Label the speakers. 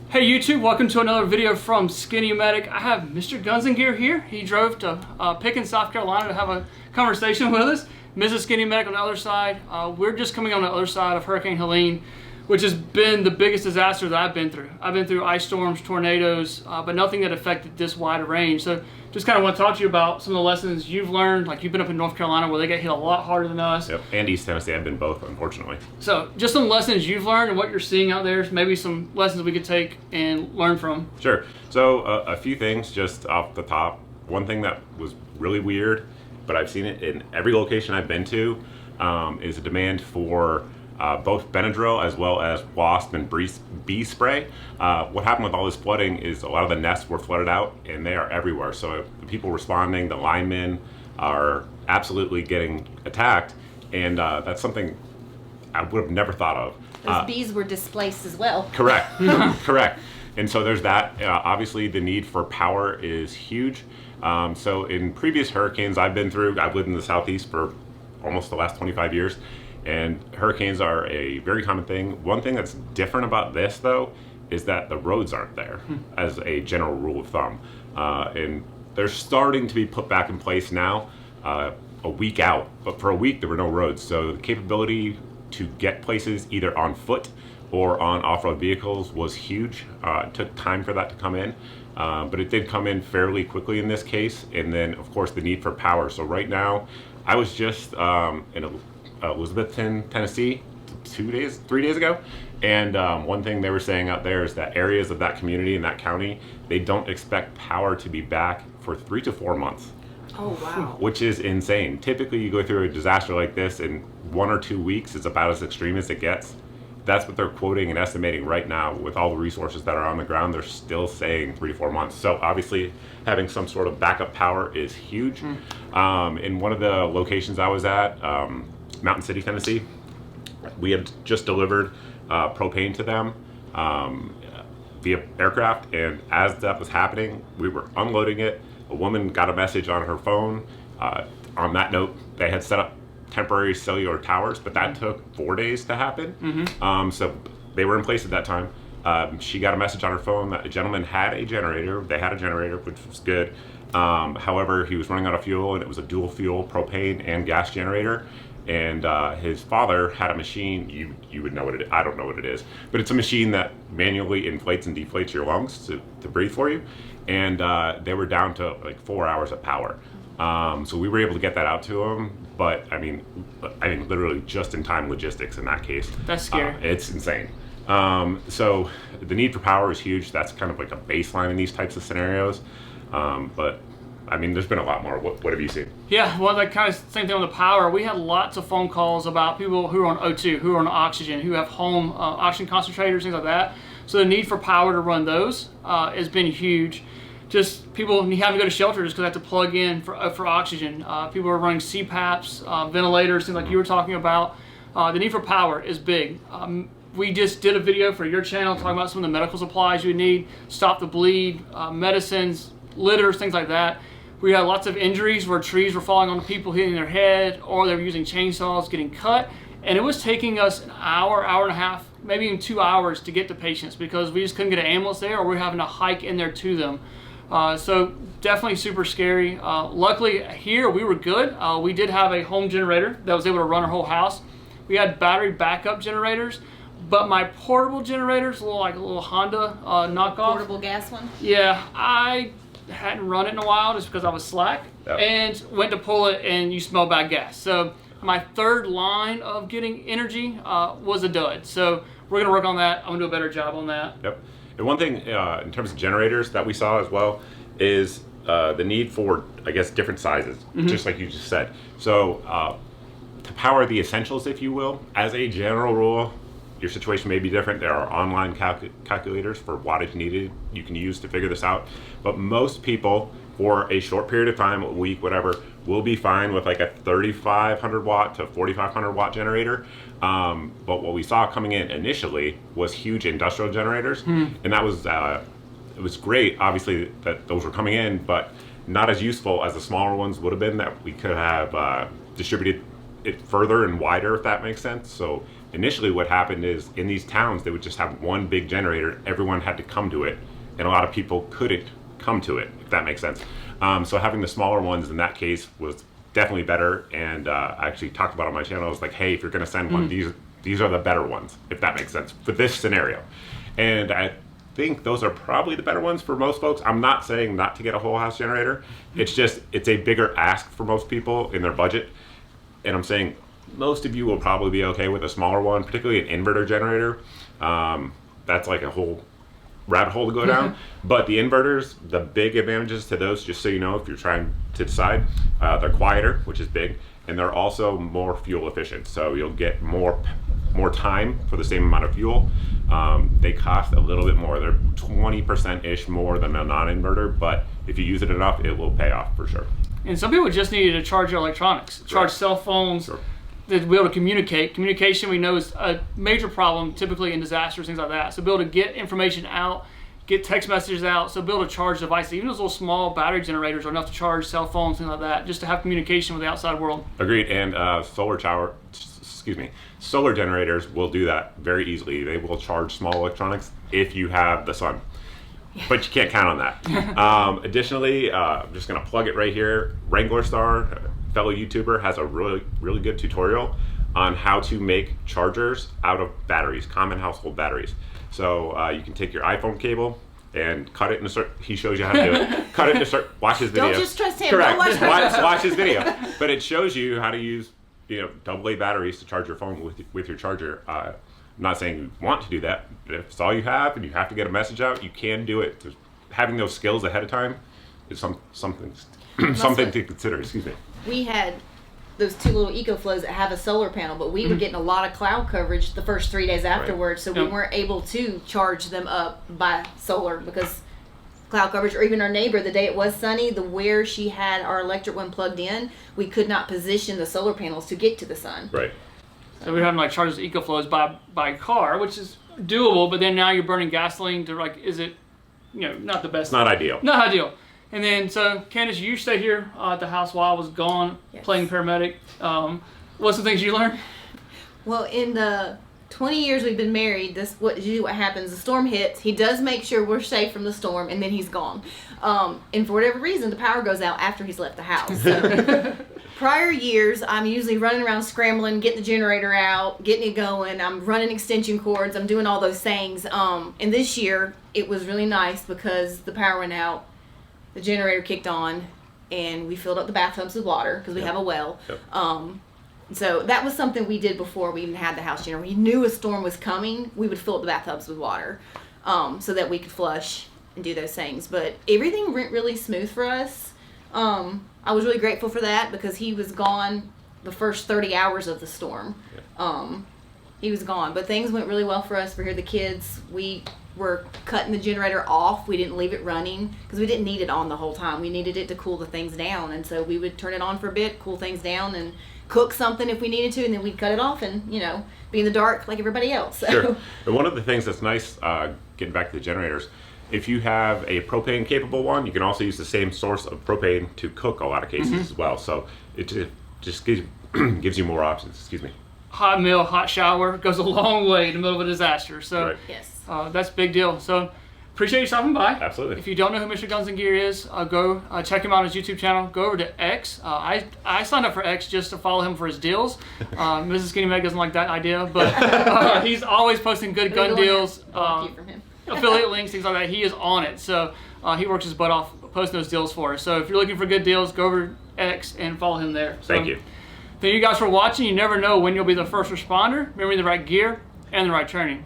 Speaker 1: Hey YouTube, welcome to another video from Skinny Medic. I have Mr. Guns and Gear here. He drove to Pickens, South Carolina to have a conversation with us. Mrs. Skinny Medic on the other side. We're just coming on the other side of Hurricane Helen, which has been the biggest disaster that I've been through. I've been through ice storms, tornadoes, but nothing that affected this wide a range. So just kind of want to talk to you about some of the lessons you've learned. Like you've been up in North Carolina where they get hit a lot harder than us.
Speaker 2: Yep, and East Tennessee. I've been both, unfortunately.
Speaker 1: So just some lessons you've learned and what you're seeing out there. Maybe some lessons we could take and learn from.
Speaker 2: Sure. So a few things just off the top. One thing that was really weird, but I've seen it in every location I've been to, is a demand for both Benadryl as well as wasp and bee spray. What happened with all this flooding is a lot of the nests were flooded out and they are everywhere. So the people responding, the linemen are absolutely getting attacked, and that's something I would have never thought of.
Speaker 3: Those bees were displaced as well.
Speaker 2: Correct, correct. And so there's that. Obviously the need for power is huge. So in previous hurricanes I've been through, I've lived in the Southeast for almost the last 25 years. And hurricanes are a very common thing. One thing that's different about this, though, is that the roads aren't there as a general rule of thumb. And they're starting to be put back in place now, a week out. But for a week, there were no roads. So the capability to get places either on foot or on off-road vehicles was huge. It took time for that to come in. But it did come in fairly quickly in this case. And then, of course, the need for power. So right now, I was just in Elizabethton, Tennessee, 3 days ago, and one thing they were saying out there is that areas of that community and that county, they don't expect power to be back for 3 to 4 months.
Speaker 3: Oh wow!
Speaker 2: Which is insane. Typically, you go through a disaster like this in 1 or 2 weeks. It's about as extreme as it gets. That's what they're quoting and estimating right now with all the resources that are on the ground. They're still saying 3 to 4 months. So obviously having some sort of backup power is huge. In one of the locations I was at, Mountain City, Tennessee, we had just delivered propane to them via aircraft, and as that was happening, we were unloading it. A woman got a message on her phone. On that note, they had set up temporary cellular towers, but that took 4 days to happen. So they were in place at that time. She got a message on her phone that a gentleman had a generator. They had a generator, which was good. However, he was running out of fuel, and it was a dual fuel propane and gas generator. And his father had a machine, you would know what it is, I don't know what it is, but it's a machine that manually inflates and deflates your lungs to breathe for you. And they were down to like 4 hours of power. So we were able to get that out to them, but I mean literally just in time logistics in that case.
Speaker 1: That's scary.
Speaker 2: It's insane. So the need for power is huge. That's kind of like a baseline in these types of scenarios. But I mean, there's been a lot more. What have you seen?
Speaker 1: Yeah, well, like kind of same thing on the power. We had lots of phone calls about people who are on O2, who are on oxygen, who have home oxygen concentrators, things like that. So the need for power to run those has been huge. Just people having to go to shelters because they have to plug in for oxygen. People are running CPAPs, ventilators, things like you were talking about. The need for power is big. We just did a video for your channel talking about some of the medical supplies you need, stop the bleed, medicines, litters, things like that. We had lots of injuries where trees were falling on people, hitting their head, or they were using chainsaws, getting cut. And it was taking us an hour, hour and a half, maybe even 2 hours to get to patients because we just couldn't get an ambulance there, or we were having to hike in there to them. So definitely super scary. Luckily here we were good. We did have a home generator that was able to run our whole house. We had battery backup generators, but my portable generators, a little Honda knockoff.
Speaker 3: Portable gas one?
Speaker 1: Yeah, I hadn't run it in a while just because I was slack. Yep. And went to pull it and you smell bad gas. So my third line of getting energy was a dud. So we're gonna work on that. I'm gonna do a better job on that.
Speaker 2: Yep. And one thing in terms of generators that we saw as well is the need for, I guess, different sizes, just like you just said. So to power the essentials, if you will, as a general rule, your situation may be different. There are online calculators for wattage needed you can use to figure this out. But most people, for a short period of time, a week, whatever, will be fine with like a 3,500 watt to 4,500 watt generator. But what we saw coming in initially was huge industrial generators. And that was, it was great, obviously, that those were coming in, but not as useful as the smaller ones would have been that we could have distributed it further and wider, if that makes sense. So initially what happened is in these towns, they would just have one big generator. Everyone had to come to it, and a lot of people couldn't come to it, if that makes sense. So having the smaller ones in that case was definitely better. And I actually talked about it on my channel. I was like, hey, if you're going to send one, these are the better ones, if that makes sense, for this scenario. And I think those are probably the better ones for most folks. I'm not saying not to get a whole house generator. It's just, it's a bigger ask for most people in their budget. And I'm saying most of you will probably be okay with a smaller one, particularly an inverter generator. That's like a whole rabbit hole to go down. But the inverters, the big advantages to those, just so you know, if you're trying to decide, they're quieter, which is big, and they're also more fuel efficient. So you'll get more time for the same amount of fuel. They cost a little bit more. They're 20%-ish more than a non-inverter, but if you use it enough, it will pay off for sure.
Speaker 1: And some people just need to charge your electronics, charge cell phones, to be able to communicate. Communication, we know, is a major problem typically in disasters, things like that. So be able to get information out, get text messages out, so be able to charge devices. Even those little small battery generators are enough to charge cell phones, things like that, just to have communication with the outside world.
Speaker 2: Agreed. And solar generators will do that very easily. They will charge small electronics if you have the sun. But you can't count on that. Additionally, I'm just going to plug it right here. Wrangler Star, a fellow YouTuber, has a really good tutorial on how to make chargers out of batteries, common household batteries. So you can take your iPhone cable and cut it in a certain, he shows you how to do it. Cut it in a certain, watch his video.
Speaker 3: Don't just trust him.
Speaker 2: Correct.
Speaker 3: Don't
Speaker 2: Watch his video. But it shows you how to use, AA batteries to charge your phone with your charger. I'm not saying you want to do that, but if it's all you have and you have to get a message out, you can do it. Having those skills ahead of time is something to consider. Excuse me.
Speaker 3: We had those two little EcoFlows that have a solar panel, but we were getting a lot of cloud coverage the first 3 days afterwards, so we weren't able to charge them up by solar because cloud coverage, or even our neighbor, the day it was sunny, where she had our electric one plugged in, we could not position the solar panels to get to the sun.
Speaker 2: Right.
Speaker 1: So we're having to charge those EcoFlows by car, which is doable, but then now you're burning gasoline to is it, not the best.
Speaker 2: It's not ideal.
Speaker 1: Not ideal. And then, so Candace, you stayed here at the house while I was gone, playing paramedic. What's the things you learned?
Speaker 3: Well, in the 20 years we've been married, what happens, the storm hits, he does make sure we're safe from the storm, and then he's gone. And for whatever reason, the power goes out after he's left the house. So prior years, I'm usually running around scrambling, getting the generator out, getting it going. I'm running extension cords. I'm doing all those things. And this year, it was really nice because the power went out, the generator kicked on, and we filled up the bathtubs with water because we have a well. So that was something we did before we even had the house generator. We knew a storm was coming. We would fill up the bathtubs with water so that we could flush and do those things. But everything went really smooth for us. I was really grateful for that because he was gone the first 30 hours of the storm. He was gone, but things went really well for us. For here, the kids, we were cutting the generator off. We didn't leave it running because we didn't need it on the whole time. We needed it to cool the things down, and so we would turn it on for a bit, cool things down, and cook something if we needed to, and then we'd cut it off and be in the dark like everybody else. So.
Speaker 2: Sure. And one of the things that's nice, getting back to the generators, if you have a propane capable one, you can also use the same source of propane to cook a lot of cases as well. So it just gives you more options. Excuse me.
Speaker 1: Hot meal, hot shower goes a long way in the middle of a disaster. So
Speaker 3: Yes.
Speaker 1: That's a big deal. So appreciate you stopping by.
Speaker 2: Absolutely.
Speaker 1: If you don't know who Mr. Guns and Gear is, go check him out on his YouTube channel. Go over to X. I signed up for X just to follow him for his deals. Mrs. Skinny Meg doesn't like that idea, but he's always posting good gun deals.
Speaker 3: From him.
Speaker 1: Affiliate links, things like that. He is on it. So he works his butt off posting those deals for us. So if you're looking for good deals, go over to X and follow him there. So,
Speaker 2: Thank you.
Speaker 1: Thank you guys for watching. You never know when you'll be the first responder. Remember the right gear and the right training.